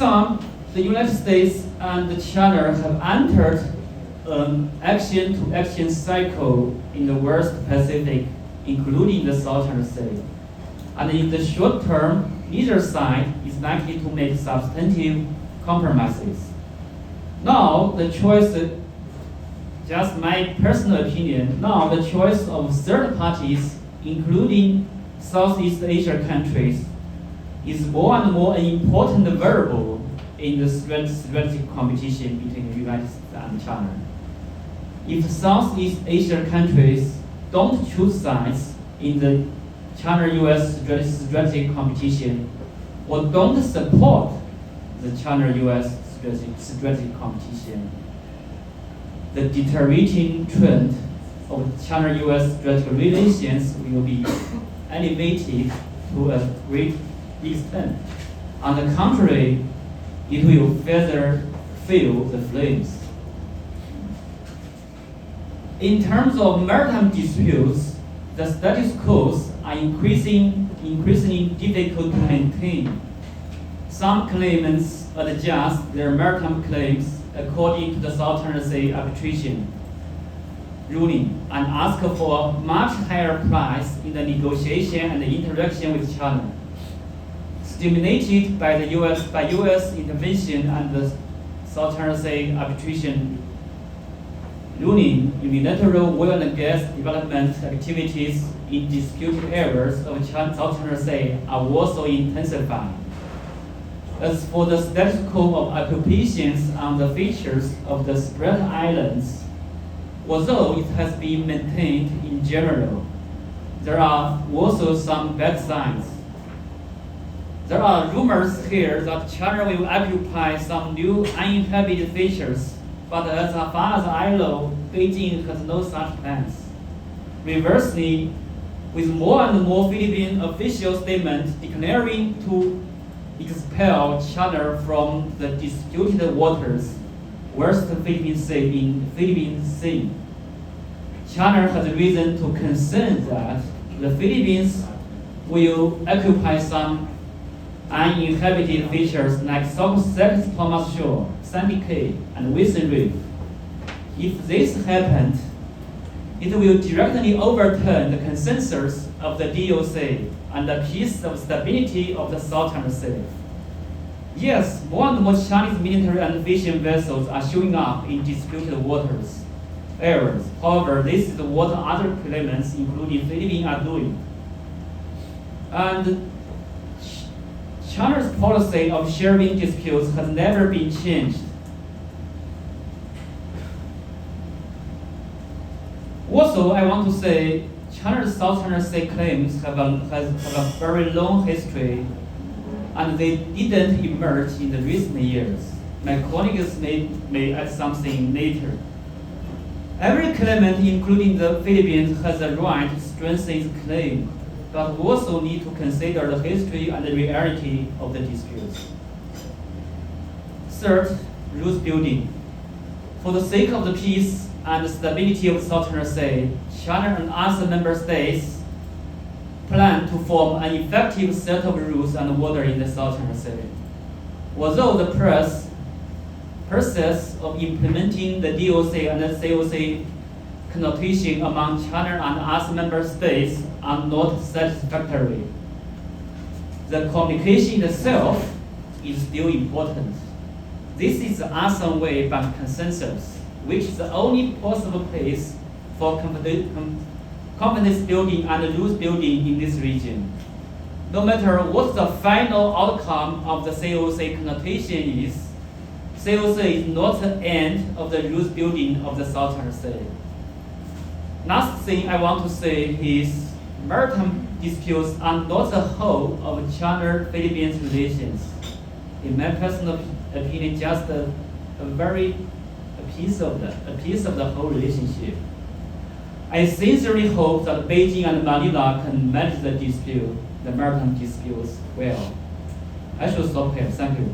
sum, the United States and China have entered an action-to-action cycle in the West Pacific, including the South China Sea. And in the short term, neither side is likely to make substantive compromises. Now, the choice, just my personal opinion, now the choice of third parties, including Southeast Asia countries, is more and more an important variable in the strategic competition between the United States and China. If Southeast Asia countries don't choose sides in the China-US strategic competition, or don't support the China-US strategic competition, the deteriorating trend of China-US strategic relations will be elevated to a great extent. On the contrary, it will further fuel the flames. In terms of maritime disputes, the status quos are increasingly difficult to maintain. Some claimants adjust their maritime claims according to the South China Sea arbitration ruling and ask for a much higher price in the negotiation and the interaction with China. Stimulated by the US intervention and the South China Sea arbitration ruling, unilateral oil and gas development activities in disputed areas of South China Sea are also intensifying. As for the status quo of occupations on the features of the spread islands, although it has been maintained in general, there are also some bad signs. There are rumors here that China will occupy some new uninhabited features, but as far as I know, Beijing has no such plans. Reversely, with more and more Philippine official statements declaring to expel China from the disputed waters west of Philippine Sea, China has reason to concern that the Philippines will occupy some uninhabited features like South Thomas Shore, Sandy Cay, and Wilson Reef. If this happens, it will directly overturn the consensus of the DOC and the peace of stability of the South China Sea. Yes, more and more Chinese military and fishing vessels are showing up in disputed waters areas. However, this is what other claimants, including Philippines, are doing. And China's policy of sharing disputes has never been changed. Also, I want to say China's South China Sea claims have a very long history, and they didn't emerge in the recent years. My colleagues may add something later. Every claimant, including the Philippines, has a right to strengthen its claim, but also need to consider the history and the reality of the disputes. Third, rules building. For the sake of the peace and stability of South China Sea, China and other member states plan to form an effective set of rules and order in the South China Sea. Although the process of implementing the DOC and the COC connotation among China and other member states are not satisfactory, the communication itself is still important. This is the ASEAN way by consensus, which is the only possible place for confidence building and rules building in this region. No matter what the final outcome of the COC connotation is, COC is not the end of the rules building of the South China Sea. Last thing I want to say is maritime disputes are not the whole of China-Philippines relations. In my personal opinion, just a piece of the whole relationship. I sincerely hope that Beijing and Manila can manage the maritime disputes well. I should stop here. Thank you.